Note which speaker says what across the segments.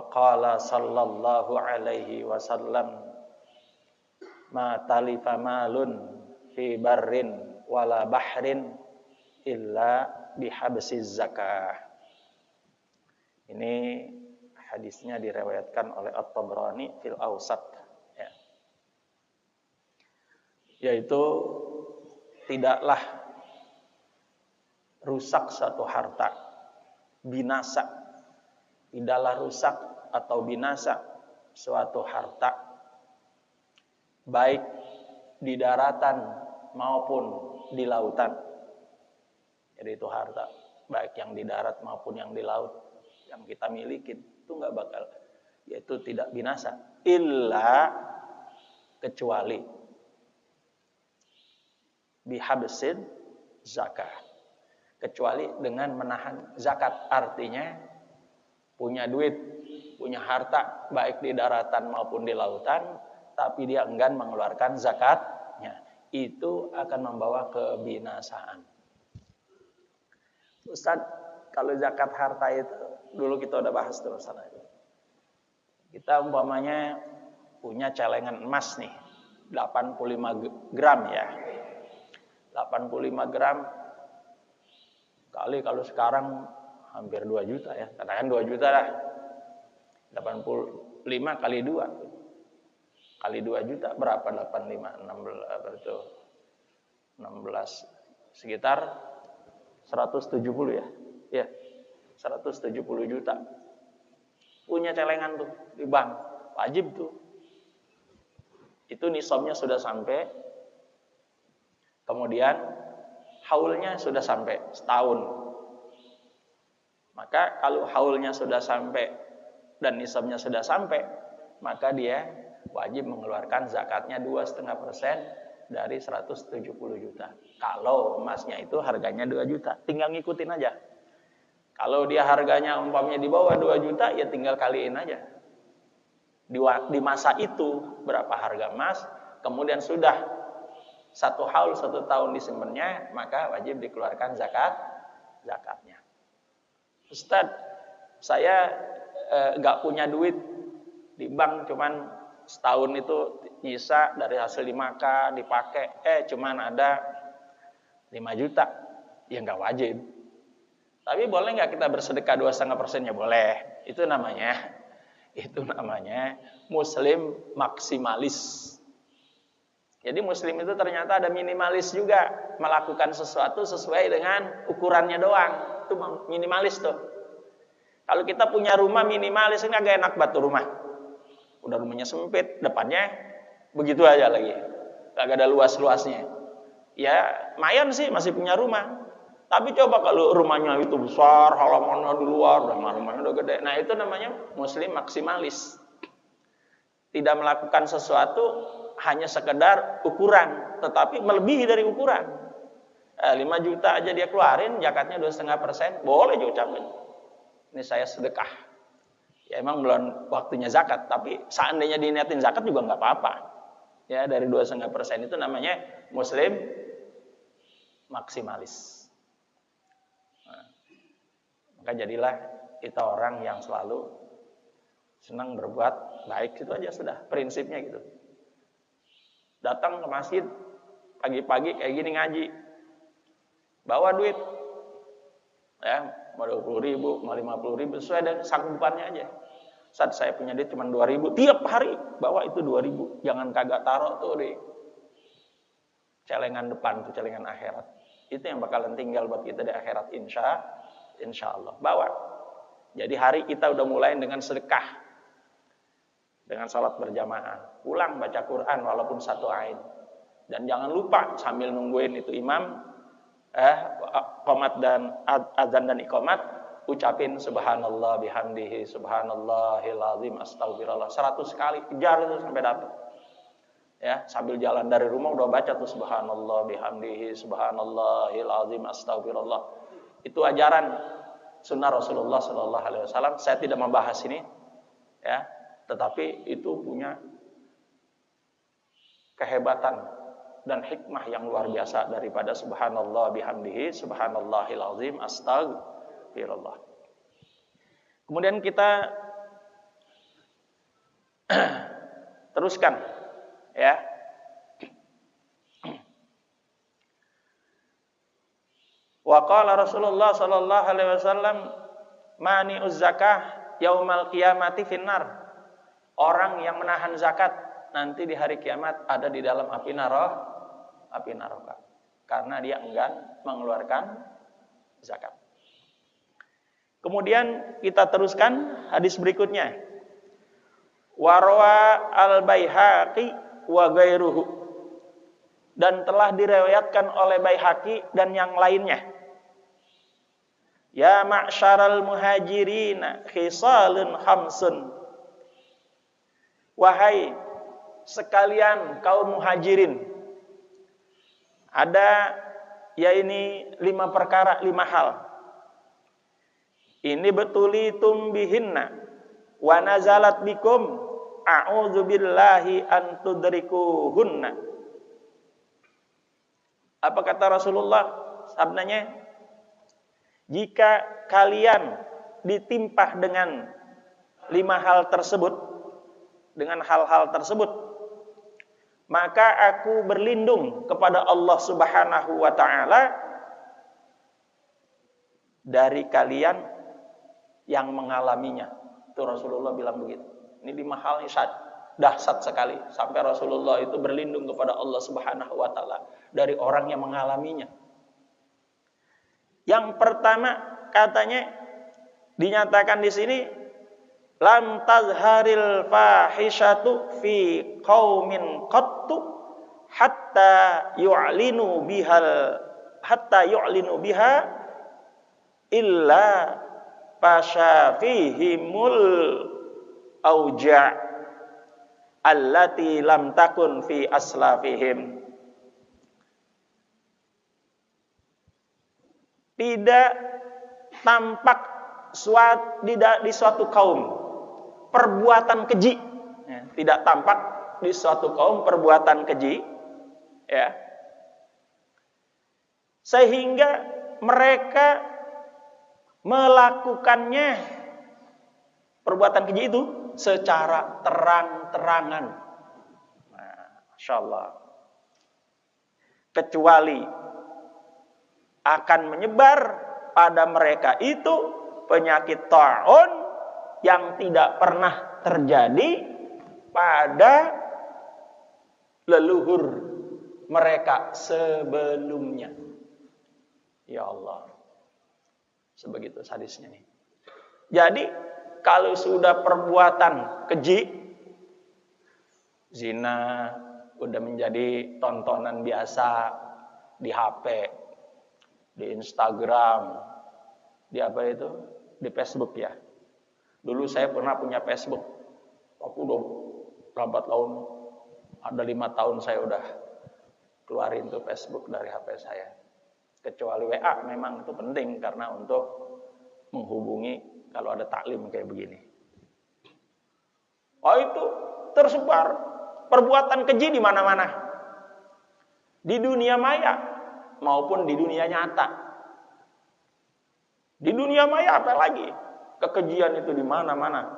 Speaker 1: wa qala sallallahu alaihi wasallam ma talifa malun fi barrin wala bahrin illa bihabsiz zakah. Ini hadisnya diriwayatkan oleh At-Tabrani fil Awsat, ya. Yaitu tidaklah rusak suatu harta, binasa. Tidaklah rusak atau binasa suatu harta, baik di daratan maupun di lautan. Jadi itu harta, baik yang di darat maupun yang di laut, yang kita miliki itu nggak bakal, yaitu tidak binasa. Illa, kecuali bihabsin zakah, kecuali dengan menahan zakat. Artinya punya duit, punya harta, baik di daratan maupun di lautan, tapi dia enggan mengeluarkan zakatnya, itu akan membawa kebinasaan. Ustaz, kalau zakat harta itu, dulu kita udah bahas tuh sana. Kita umpamanya punya celengan emas nih, 85 gram ya. 85 gram kali kalau sekarang hampir 2 juta ya. Katakan 2 juta lah. 85 kali 2. Kali 2 juta berapa? 85, 16 berarti 16 sekitar 170 ya. Ya. 170 juta. Punya celengan tuh di bank. Wajib tuh. Itu nisabnya sudah sampai. Kemudian haulnya sudah sampai setahun. Maka kalau haulnya sudah sampai dan nisabnya sudah sampai, maka dia wajib mengeluarkan zakatnya 2,5% dari 170 juta. Kalau emasnya itu harganya 2 juta, tinggal ngikutin aja. Kalau dia harganya umpamanya di bawah 2 juta, ya tinggal kaliin aja. Di masa itu berapa harga emas, kemudian sudah 1 haul 1 tahun disimpannya, maka wajib dikeluarkan zakatnya. Ustaz, saya nggak punya duit di bank, cuman setahun itu nyisa dari hasil dimakan, dipakai, cuman ada 5 juta, ya nggak wajib. Tapi boleh nggak kita bersedekah 2,5%? Ya boleh. Itu namanya muslim maksimalis. Jadi muslim itu ternyata ada minimalis juga, melakukan sesuatu sesuai dengan ukurannya doang. Itu minimalis tuh. Kalau kita punya rumah minimalis, ini agak enak batu rumah. Udah rumahnya sempit, depannya begitu aja lagi. Gak ada luas-luasnya. Ya, lumayan sih masih punya rumah. Tapi coba kalau rumahnya itu besar, halamannya di luar, rumahnya udah gede. Nah, itu namanya muslim maksimalis. Tidak melakukan sesuatu hanya sekedar ukuran, tetapi melebihi dari ukuran. 5 juta aja dia keluarin, zakatnya 2,5%, boleh diucapin. Ini saya sedekah. Ya emang belum waktunya zakat, tapi seandainya diniatin zakat juga nggak apa-apa. Ya dari 2,5% itu namanya muslim maksimalis. Nah, maka jadilah kita orang yang selalu senang berbuat baik, itu aja sudah prinsipnya gitu. Datang ke masjid pagi-pagi kayak gini ngaji, bawa duit, ya mau 20.000, mau 50.000, sesuai dengan sanggupannya aja. Saat saya punya duit cuma 2.000, tiap hari bawa itu 2.000, jangan kagak taruh tuh di celengan depan, tuh celengan akhirat. Itu yang bakalan tinggal buat kita di akhirat, insya Allah. Bawa. Jadi hari kita udah mulai dengan sedekah, dengan salat berjamaah, pulang baca Quran walaupun 1 ayat. Dan jangan lupa sambil nungguin itu imam qomat dan azan dan iqamat, ucapin subhanallah bihamdihi subhanallahil azim astagfirullah 100 kali, kejar itu sampai dapat. Ya, sambil jalan dari rumah udah baca tuh subhanallah bihamdihi subhanallahil azim astagfirullah. Itu ajaran sunnah Rasulullah sallallahu alaihi wasallam. Saya tidak membahas ini, ya. Tetapi itu punya kehebatan dan hikmah yang luar biasa daripada subhanallah bihamdihi subhanallahil azim astagfirullah. Kemudian kita Teruskan, ya. Wa qala Rasulullah sallallahu alaihi wasallam mani'uz zakah yaumal qiyamati finnar. Orang yang menahan zakat nanti di hari kiamat ada di dalam api neraka. Karena dia enggan mengeluarkan zakat. Kemudian kita teruskan hadis berikutnya. Warwa al-Baihaqi wa ghairuhu. Dan telah diriwayatkan oleh Baihaqi dan yang lainnya. Ya ma'syaral muhajirina khisalun khamsun. Wahai sekalian kaum muhajirin, ada ya ini 5 perkara, 5 hal. Ini betulitum bihinna wa nazalat bikum a'udzubillahi an tudrikuhunna. Apa kata Rasulullah? Sabdanya, jika kalian ditimpah dengan 5 hal tersebut, dengan hal-hal tersebut, maka aku berlindung kepada Allah Subhanahu wa ta'ala dari kalian yang mengalaminya. Itu Rasulullah bilang begitu. Ini 5 hal ini dahsyat sekali. Sampai Rasulullah itu berlindung kepada Allah Subhanahu wa ta'ala dari orang yang mengalaminya. Yang pertama katanya dinyatakan di sini, lam tazharil fahishatu fi qaumin qattu hatta yu'linu biha illa fasyafihimul auja' allati lam takun fi aslafihim. Tidak tampak di suatu kaum perbuatan keji, ya, tidak tampak di suatu kaum perbuatan keji, ya, sehingga mereka melakukannya perbuatan keji itu secara terang-terangan. Masya Allah. Kecuali akan menyebar pada mereka itu penyakit ta'un yang tidak pernah terjadi pada leluhur mereka sebelumnya. Ya Allah. Sebegitu hadisnya nih. Jadi kalau sudah perbuatan keji, zina udah menjadi tontonan biasa di HP, di Instagram, di apa itu? Di Facebook ya. Dulu saya pernah punya Facebook. Aku udah berapa tahun, ada 5 tahun saya udah keluarin tuh Facebook dari HP saya. Kecuali WA memang itu penting karena untuk menghubungi kalau ada taklim kayak begini. Oh itu tersebar perbuatan keji di mana-mana. Di dunia maya maupun di dunia nyata. Di dunia maya apa lagi? Kekejian itu di mana-mana.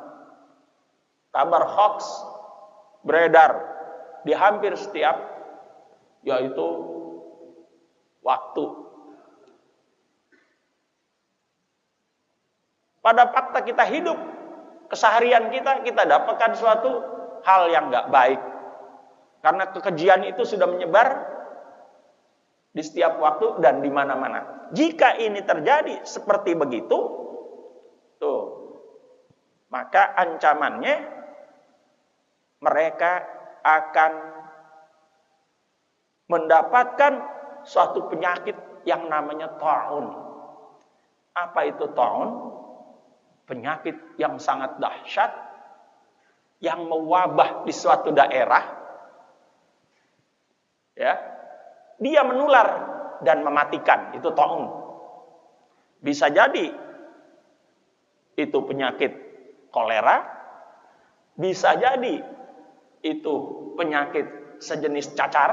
Speaker 1: Kabar hoax beredar di hampir setiap yaitu waktu. Pada fakta kita hidup, keseharian kita dapatkan suatu hal yang enggak baik. Karena kekejian itu sudah menyebar di setiap waktu dan di mana-mana. Jika ini terjadi seperti begitu, maka ancamannya mereka akan mendapatkan suatu penyakit yang namanya ta'un. Apa itu ta'un? Penyakit yang sangat dahsyat yang mewabah di suatu daerah. Ya. Dia menular dan mematikan, itu ta'un. Bisa jadi itu penyakit kolera, bisa jadi itu penyakit sejenis cacar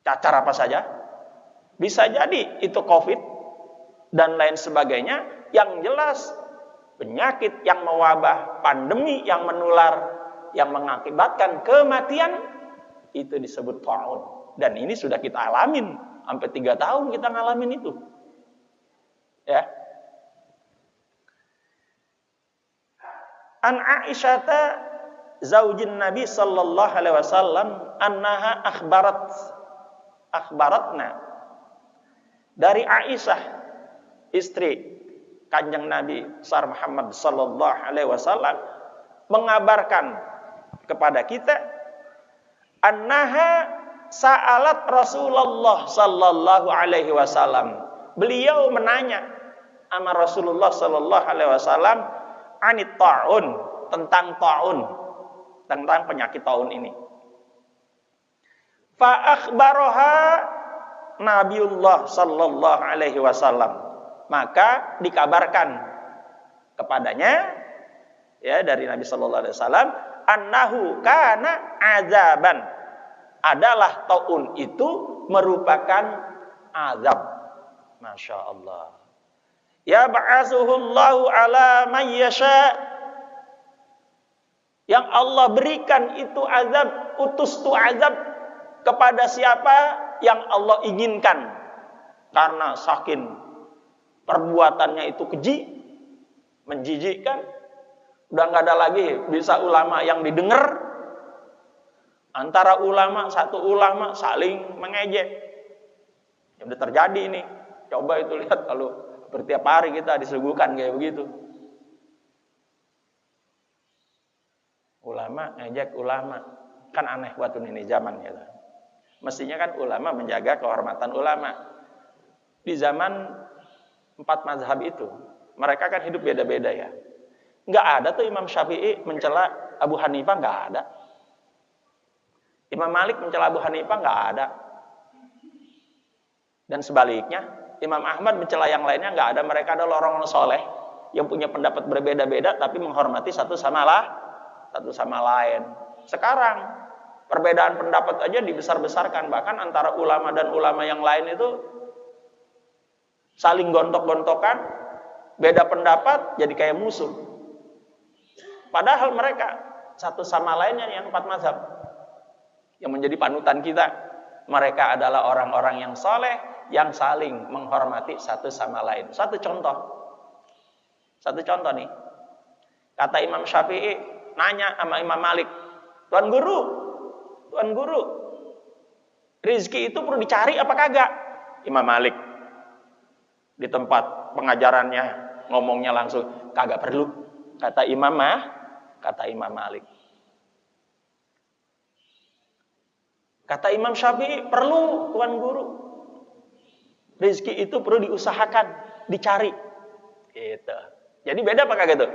Speaker 1: apa saja, bisa jadi itu COVID dan lain sebagainya. Yang jelas penyakit yang mewabah, pandemi yang menular, yang mengakibatkan kematian, itu disebut ta'un. Dan ini sudah kita alamin, sampai 3 tahun kita ngalamin itu. Ya. An Aisyata zaujin Nabi sallallahu alaihi wasallam annaha akhbaratna. Dari Aisyah, istri Kanjeng Nabi besar Muhammad sallallahu alaihi wasallam, mengabarkan kepada kita, annaha sa'alat Rasulullah sallallahu alaihi wasallam. Beliau menanya sama Rasulullah sallallahu alaihi wasallam anit ta'un, tentang ta'un, tentang penyakit ta'un ini. Fa akhbaraha Nabiullah sallallahu alaihi wasallam, maka dikabarkan kepadanya, ya, dari Nabi sallallahu alaihi wasallam, annahu kana azaban, adalah taun itu merupakan azab. Masya Allah. Ya ba'asuhullahu ala man yasha, yang Allah berikan itu azab, utus itu azab kepada siapa yang Allah inginkan, karena saking perbuatannya itu keji, menjijikkan. Udah nggak ada lagi bisa ulama yang didengar. Antara ulama, satu ulama saling mengejek. Ya udah terjadi ini. Coba itu lihat kalau setiap hari kita disuguhkan kayak begitu. Ulama ngejek ulama, kan aneh buat ini zaman gitu. Mestinya kan ulama menjaga kehormatan ulama. Di zaman 4 mazhab itu, mereka kan hidup beda-beda ya. Nggak ada tuh Imam Syafi'i mencela Abu Hanifah, nggak ada. Imam Malik mencela Abu Hanifah, nggak ada. Dan sebaliknya, Imam Ahmad mencela yang lainnya, nggak ada. Mereka adalah orang-orang soleh yang punya pendapat berbeda-beda, tapi menghormati satu sama lain. Sekarang perbedaan pendapat aja dibesar-besarkan, bahkan antara ulama dan ulama yang lain itu saling gontok-gontokan, beda pendapat jadi kayak musuh. Padahal mereka satu sama lainnya yang 4 mazhab yang menjadi panutan kita. Mereka adalah orang-orang yang soleh, yang saling menghormati satu sama lain. Satu contoh nih. Kata Imam Syafi'i, nanya sama Imam Malik, Tuan Guru, rizki itu perlu dicari apa kagak? Imam Malik di tempat pengajarannya ngomongnya langsung, kagak perlu. Kata Imam Malik. Kata Imam Syafi'i, perlu Tuan Guru. Rizki itu perlu diusahakan, dicari. Gitu. Jadi beda apa kagak tuh?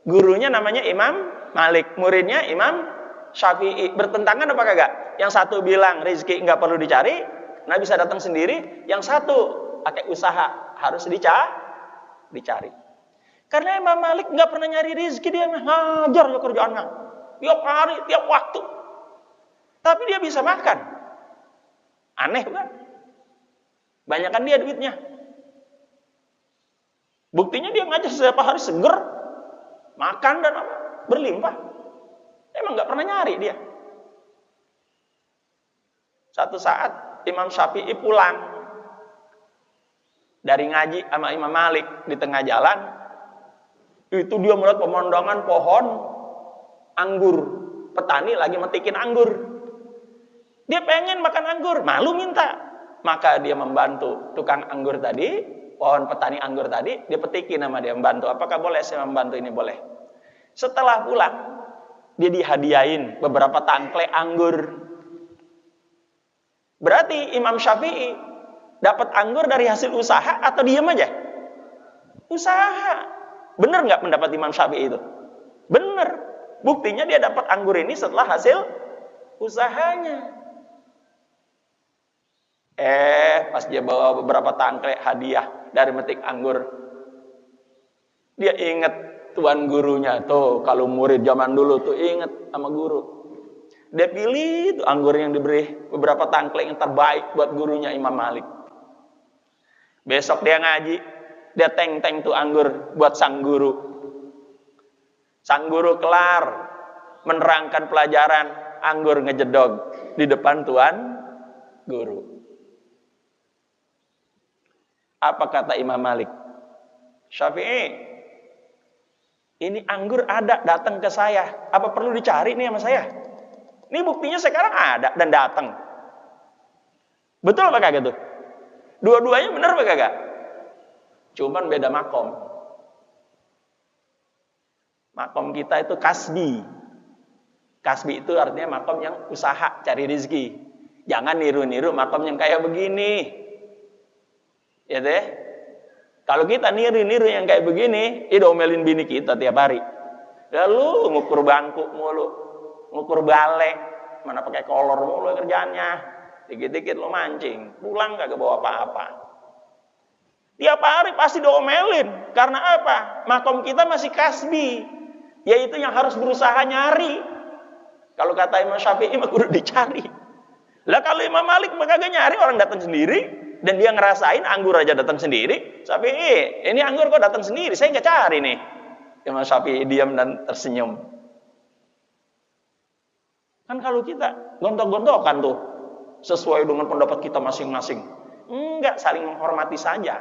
Speaker 1: Gurunya namanya Imam Malik, muridnya Imam Syafi'i. Bertentangan apa kagak? Yang satu bilang rizki nggak perlu dicari, nah bisa datang sendiri. Yang satu pakai usaha, harus dicari. Karena Imam Malik nggak pernah nyari rizki, dia ngajar ya kerjaannya. Tiap hari, tiap waktu. Tapi dia bisa makan. Aneh kan? Banyakan dia duitnya. Buktinya dia ngajar setiap hari seger, makan dan apa? Berlimpah. Emang nggak pernah nyari dia. Satu saat Imam Syafi'i pulang dari ngaji sama Imam Malik, di tengah jalan itu dia melihat pemandangan pohon anggur, petani lagi metikin anggur. Dia pengen makan anggur, malu minta. Maka dia membantu tukang anggur tadi, pohon petani anggur tadi, dia petikin sama dia, membantu. Apakah boleh saya membantu ini? Boleh. Setelah pulang, dia dihadiahin beberapa tangklek anggur. Berarti Imam Syafi'i dapat anggur dari hasil usaha atau diam aja? Usaha. Benar nggak pendapat Imam Syafi'i itu? Benar. Buktinya dia dapat anggur ini setelah hasil usahanya. Pas dia bawa beberapa tangklek hadiah dari metik anggur, dia ingat tuan gurunya. Tuh, kalau murid zaman dulu tuh ingat sama guru. Dia pilih tuh anggur yang diberi beberapa tangklek yang terbaik buat gurunya Imam Malik. Besok dia ngaji, Dia teng-teng tuh anggur buat sang guru. Sang guru kelar menerangkan pelajaran, anggur ngejedog di depan tuan guru. Apa kata Imam Malik? Syafi'i, ini anggur ada datang ke saya. Apa perlu dicari nih sama saya? Ini buktinya sekarang ada dan datang. Betul apa kagak tuh? Dua-duanya benar apa kagak? Cuman beda makom. Makom kita itu kasbi. Kasbi itu artinya makom yang usaha cari rezeki. Jangan niru-niru makom yang kayak begini. Ya deh. Kalau kita niru-niru yang kayak begini, omelin bini kita tiap hari. Lalu ngukur bangku mulu, ngukur balik, mana pakai kolor mulu kerjaannya. Dikit-dikit lo mancing, pulang kagak bawa apa-apa. Tiap hari pasti diomelin. Karena apa? Makom kita masih kasbi, yaitu yang harus berusaha nyari. Kalau kata Imam Syafi'i mah kudu dicari. Lah kalau Imam Malik mah kagak nyari, orang datang sendiri dan dia ngerasain anggur aja datang sendiri. Syafi'i, ini anggur kok datang sendiri, saya nggak cari nih. Imam Syafi'i diam dan tersenyum. Kan kalau kita gontok-gontokan tuh sesuai dengan pendapat kita masing-masing. Enggak, saling menghormati saja.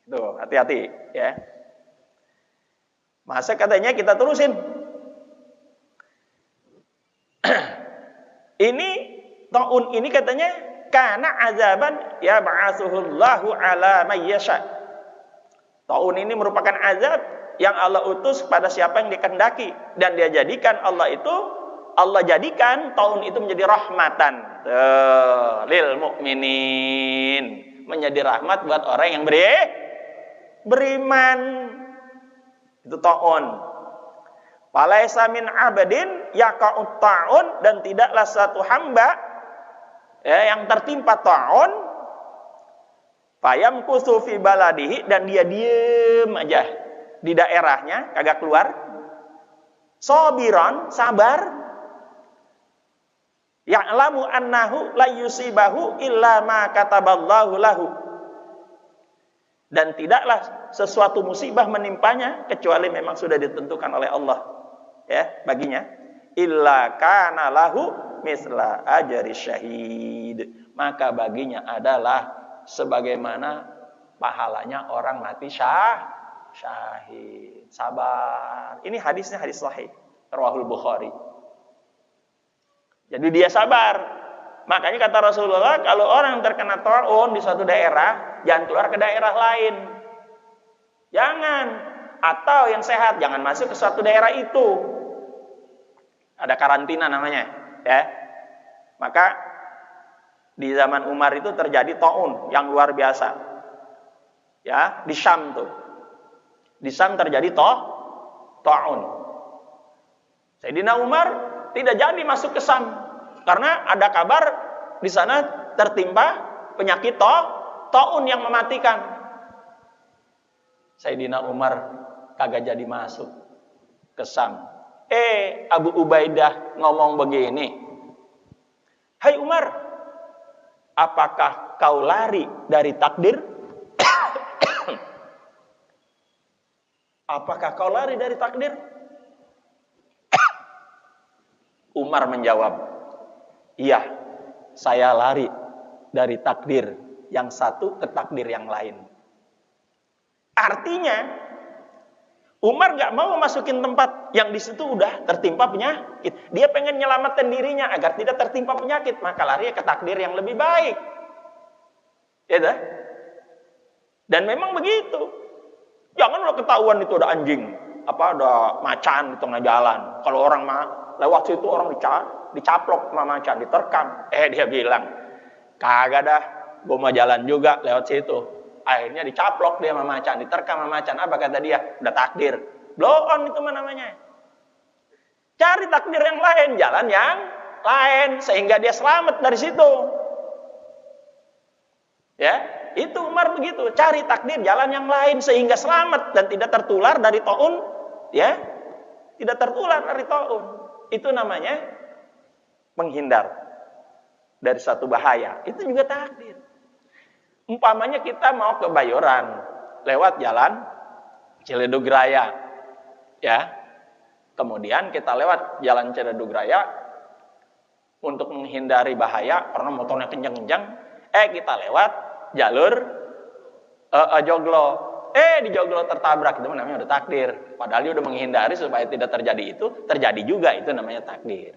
Speaker 1: Tuh, hati-hati ya. Masa katanya kita terusin. Ini taun ini katanya kana azaban ya ba'atsuhullahu ala may yasha. Taun ini merupakan azab yang Allah utus pada siapa yang dikehendaki dan dia jadikan Allah jadikan tahun itu menjadi rahmatan lil mukminin, menjadi rahmat buat orang yang beriman. Itu tahun. Falaisa min abdin yaqa'ut ta'un, dan tidaklah satu hamba yang tertimpa ta'un fayam kusu fi baladihi, dan dia diem aja di daerahnya kagak keluar, sabiran, sabar, ya'lamu annahu la yusibahu illa ma kataballahu lahu, dan tidaklah sesuatu musibah menimpanya kecuali memang sudah ditentukan oleh Allah ya baginya, illa kana lahu misla ajri syahid, maka baginya adalah sebagaimana pahalanya orang mati syahid. Sabar. Ini hadisnya hadis sahih rawahul Bukhari. Jadi dia sabar. Makanya kata Rasulullah, kalau orang terkena ta'un di suatu daerah, jangan keluar ke daerah lain. Jangan. Atau yang sehat, jangan masuk ke suatu daerah itu. Ada karantina namanya, ya. Maka di zaman Umar itu terjadi ta'un yang luar biasa. Ya, di Syam tuh. Di Syam terjadi ta'un. Sayyidina Umar tidak jadi masuk ke Syam karena ada kabar di sana tertimpa penyakit ta'un yang mematikan. Sayyidina Umar kagak jadi masuk ke Syam. Abu Ubaidah ngomong begini, "Hai Umar, apakah kau lari dari takdir?" Apakah kau lari dari takdir? Umar menjawab, "Iya, saya lari dari takdir yang satu ke takdir yang lain." Artinya Umar gak mau masukin tempat yang di situ udah tertimpa penyakit. Dia pengen nyelamatkan dirinya agar tidak tertimpa penyakit, maka lari ke takdir yang lebih baik. Ya dah? Dan memang begitu. Jangan lo ketahuan itu ada anjing, ada macan di tengah jalan. Kalau orang lewat situ orang dicaplok sama macan, diterkam. Dia bilang, "Kagak dah, gue mau jalan juga lewat situ." Akhirnya dicaplok dia sama macan, diterkam sama macan. Apa kata dia? Udah takdir. Blow on itu namanya. Cari takdir yang lain, jalan yang lain, sehingga dia selamat dari situ. Ya, itu Umar begitu. Cari takdir jalan yang lain sehingga selamat dan tidak tertular dari ta'un. Ya, tidak tertular dari ta'un. Itu namanya menghindar dari satu bahaya. Itu juga takdir. Umpamanya kita mau ke Bayoran, lewat jalan Ciledug Raya, ya. Kemudian kita lewat jalan Ciledug Raya untuk menghindari bahaya karena motornya kencang-kencang. Kita lewat jalur joglo. Di joglo tertabrak, itu namanya udah takdir. Padahal dia udah menghindari supaya tidak terjadi itu, terjadi juga, itu namanya takdir.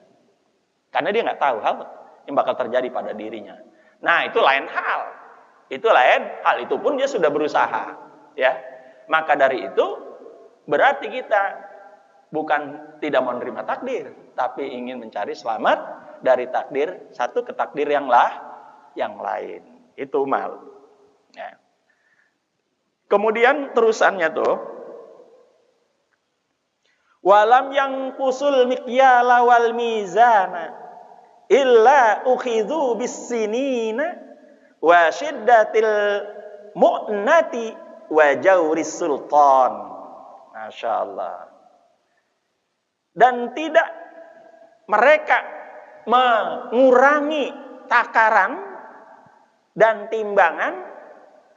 Speaker 1: Karena dia nggak tahu hal yang bakal terjadi pada dirinya. Nah, itu lain hal. Itu lain hal, itu pun dia sudah berusaha, ya. Maka dari itu berarti kita bukan tidak mau menerima takdir, tapi ingin mencari selamat dari takdir satu ke takdir yang lain. Itu mal. Ya. Kemudian terusannya tuh, walam yang kusul mikyala wal mizana illa ukhidhu bisinina wa syiddatil mu'nati wa jawris sultan. Masya Allah. Dan tidak mereka mengurangi takaran dan timbangan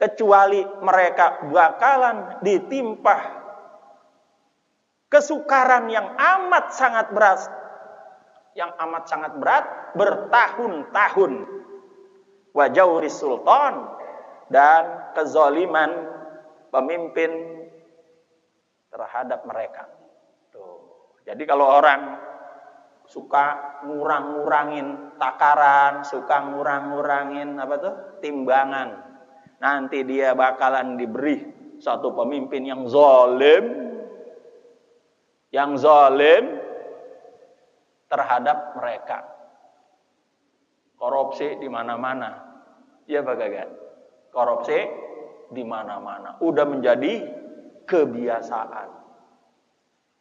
Speaker 1: kecuali mereka bakalan ditimpa kesukaran yang amat sangat berat bertahun-tahun, wa jawris sultan, dan kezaliman pemimpin terhadap mereka. Tuh. Jadi kalau orang suka ngurang-ngurangin takaran, suka ngurang-ngurangin timbangan, nanti dia bakalan diberi satu pemimpin yang zalim terhadap mereka. Korupsi di mana-mana. Ya bagaimana? Korupsi di mana-mana. Udah menjadi kebiasaan.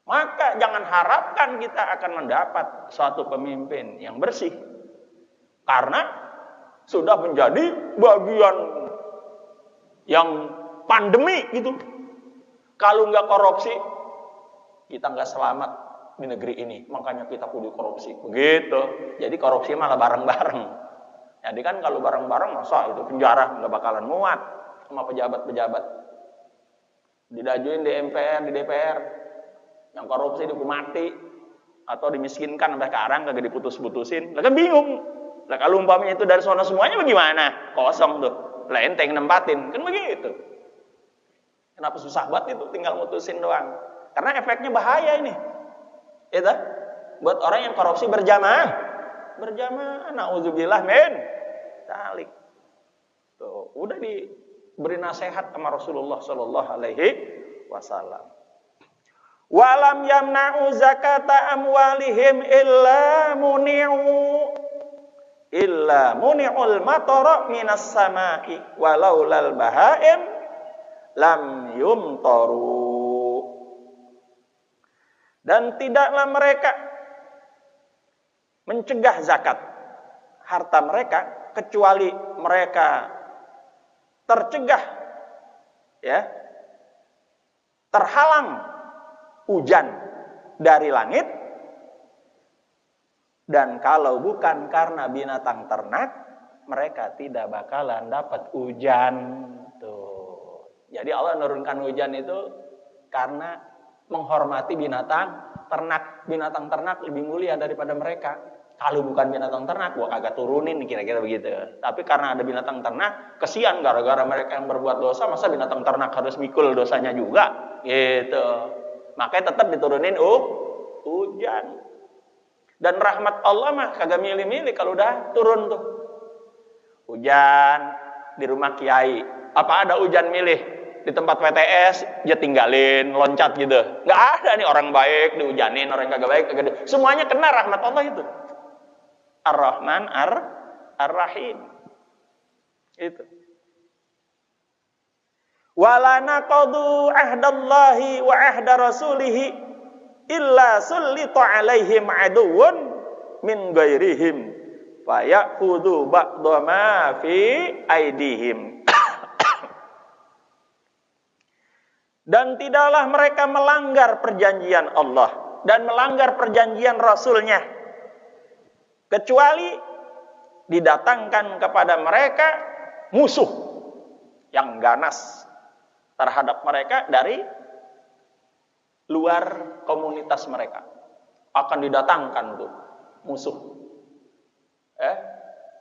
Speaker 1: Maka jangan harapkan kita akan mendapat suatu pemimpin yang bersih. Karena sudah menjadi bagian yang pandemi gitu. Kalau nggak korupsi, kita nggak selamat di negeri ini. Makanya kita kudu korupsi. Begitu. Jadi korupsi malah bareng-bareng. Jadi kan kalau bareng-bareng, masa itu penjara nggak bakalan muat sama pejabat-pejabat. Didajuin di MPR, di DPR. Yang korupsi dihukum mati atau dimiskinkan sampai sekarang kagak diputus-putusin. Lah kan bingung. Lah kalau umpamanya itu dari sono semuanya bagaimana? Kosong tuh. Lah enteng nempatin, kan begitu. Kenapa susah banget itu tinggal mutusin doang? Karena efeknya bahaya ini. Itu buat orang yang korupsi berjamaah, nauzubillah min dzalik. Tuh, udah diberi nasihat sama Rasulullah sallallahu alaihi wasallam. Walam yamna'u zakata amwalihim illa muni'ul matara minas sama'i walaulal bahaim lam yumtaru. Dan tidaklah mereka mencegah zakat harta mereka kecuali mereka tercegah, ya, terhalang hujan dari langit. Dan kalau bukan karena binatang ternak, mereka tidak bakalan dapat hujan. Tuh. Jadi Allah menurunkan hujan itu karena menghormati binatang ternak. Binatang ternak lebih mulia daripada mereka. Kalau bukan binatang ternak, gua kagak turunin, kira-kira begitu. Tapi karena ada binatang ternak, kesian gara-gara mereka yang berbuat dosa, masa binatang ternak harus mikul dosanya juga, gitu. Makanya tetap diturunin hujan. Dan rahmat Allah mah kagak milih-milih kalau udah turun tuh. Hujan di rumah kiai. Apa ada hujan milih? Di tempat PTS dia tinggalin, loncat gitu. Nggak ada nih orang baik dihujanin, orang kagak baik kagak. Semuanya kena rahmat Allah itu. Ar-Rahman Ar-Rahim. Itu. Wala naqadu ahdallahi wa ahda rasulihi illa sullita alaihim aduwwun min ghairihim fayakhudhu ba'dha ma fi aidihim. Dan tidaklah mereka melanggar perjanjian Allah dan melanggar perjanjian Rasulnya kecuali didatangkan kepada mereka musuh yang ganas terhadap mereka dari luar komunitas mereka. Akan didatangkan tuh musuh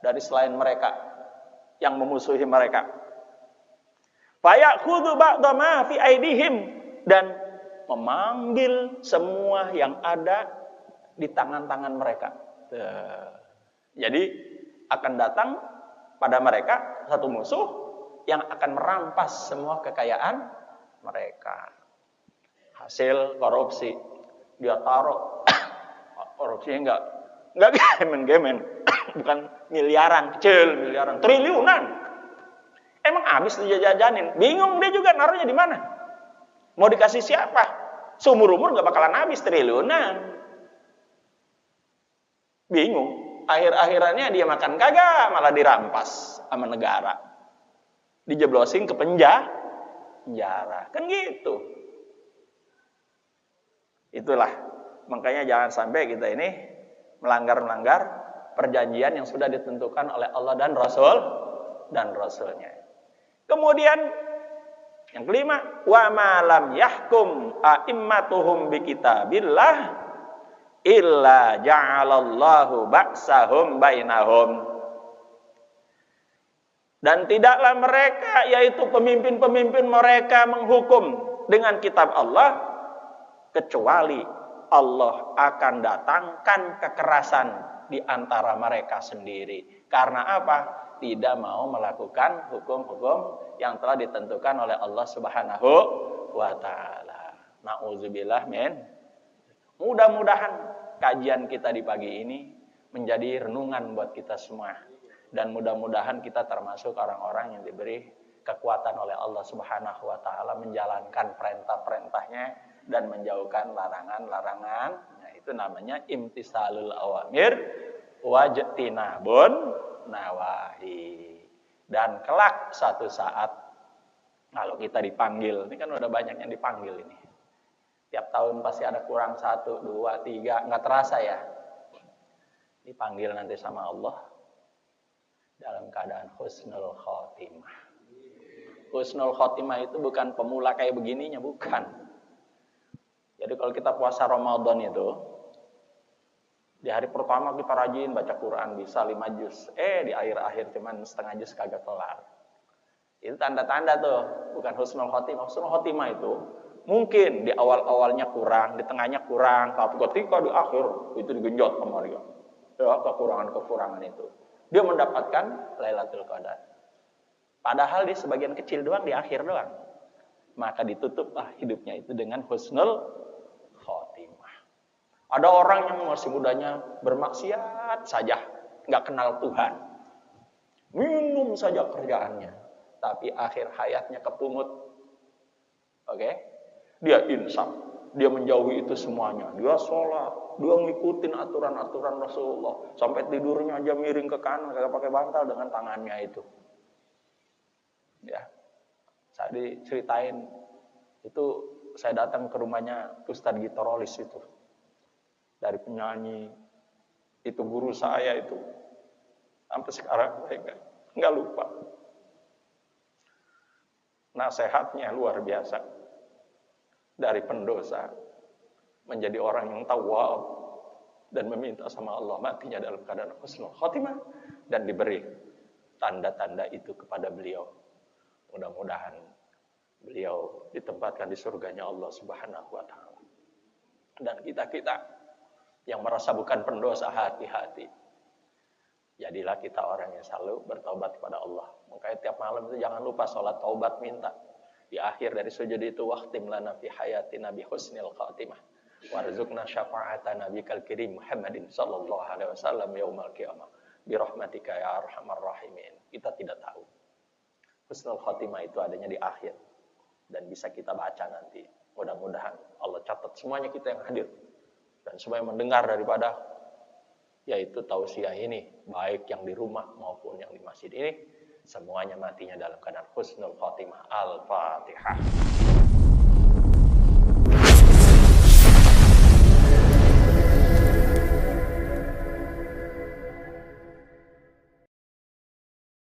Speaker 1: dari selain mereka yang memusuhi mereka. Fayakhudhu ba'dha ma fi aidihim, dan memanggil semua yang ada di tangan-tangan mereka. Jadi akan datang pada mereka satu musuh yang akan merampas semua kekayaan mereka. Hasil korupsi dia taruh, korupsinya enggak gemen-gemen, bukan miliaran, kecil miliaran, triliunan. Emang habis dijajanin, bingung dia juga naruhnya di mana. Mau dikasih siapa? Seumur-umur enggak bakalan habis triliunan. Bingung. Akhir-akhirannya dia makan kagak, malah dirampas sama negara. Dijeblosin ke penjara. Kan gitu. Itulah. Makanya jangan sampai kita ini melanggar perjanjian yang sudah ditentukan oleh Allah dan Rasulnya. Kemudian yang kelima, wa ma lam yahkum a'immatuhum bi kitabillah illa ja'alallahu ba'sahum bainahum. Dan tidaklah mereka, yaitu pemimpin-pemimpin mereka, menghukum dengan kitab Allah, kecuali Allah akan datangkan kekerasan di antara mereka sendiri. Karena apa? Tidak mau melakukan hukum-hukum yang telah ditentukan oleh Allah Subhanahu wa ta'ala. Na'udzubillah min. Mudah-mudahan kajian kita di pagi ini menjadi renungan buat kita semua. Dan mudah-mudahan kita termasuk orang-orang yang diberi kekuatan oleh Allah Subhanahu wa ta'ala menjalankan perintah-perintahnya dan menjauhkan larangan-larangan. Nah, itu namanya imtisalul awamir wajtinabun nawahi. Dan kelak suatu saat kalau kita dipanggil, ini kan udah banyak yang dipanggil ini. Tiap tahun pasti ada kurang 1, 2, 3, nggak terasa ya. Dipanggil nanti sama Allah dalam keadaan husnul khotimah. Husnul khotimah itu bukan pemula kayak begininya, bukan. Jadi kalau kita puasa Ramadan itu, di hari pertama kita rajin baca Quran, bisa 5 juz. Di akhir-akhir cuman setengah juz kagak kelar. Itu tanda-tanda tuh, bukan husnul khotimah. Husnul khotimah itu mungkin di awal-awalnya kurang, di tengahnya kurang, tapi ketika di akhir itu digenjot sama dia. Ya, kekurangan-kekurangan itu. Dia mendapatkan Lailatul Qadar. Padahal di sebagian kecil doang, di akhir doang. Maka ditutuplah hidupnya itu dengan husnul khotimah. Ada orang yang masih mudanya bermaksiat saja, nggak kenal Tuhan. Minum saja kerjaannya, tapi akhir hayatnya kepungut. Oke? Dia insaf, dia menjauhi itu semuanya. Dia sholat, dia ngikutin aturan-aturan Rasulullah. Sampai tidurnya aja miring ke kanan, kagak pakai bantal dengan tangannya itu. Ya, saya diceritain itu, saya datang ke rumahnya Ustadz Gitorolis itu, dari penyanyi itu, guru saya itu, sampai sekarang saya nggak lupa. Nasihatnya luar biasa, dari pendosa menjadi orang yang tawwab dan meminta sama Allah matinya dalam keadaan husnul khotimah, dan diberi tanda-tanda itu kepada beliau. Mudah-mudahan beliau ditempatkan di surganya Allah Subhanahu wa ta'ala. Dan kita-kita yang merasa bukan pendosa, hati-hati. Jadilah kita orang yang selalu bertaubat kepada Allah. Makanya tiap malam itu jangan lupa sholat taubat, minta. Di akhir dari sujud itu, waqtim lana fi hayatina bi husnil khatimah. Warzuqna syafa'ata nabikal kirim Muhammadin sallallahu alaihi wasallam yaumal qiyamah. Bi rahmatika ya arhamar rahimin. Kita tidak tahu husnul khotimah itu adanya di akhir, dan bisa kita baca nanti. Mudah-mudahan Allah catat semuanya kita yang hadir dan semua yang mendengar daripada yaitu tausiah ini, baik yang di rumah maupun yang di masjid ini, semuanya matinya dalam keadaan husnul khotimah. Al-Fatihah.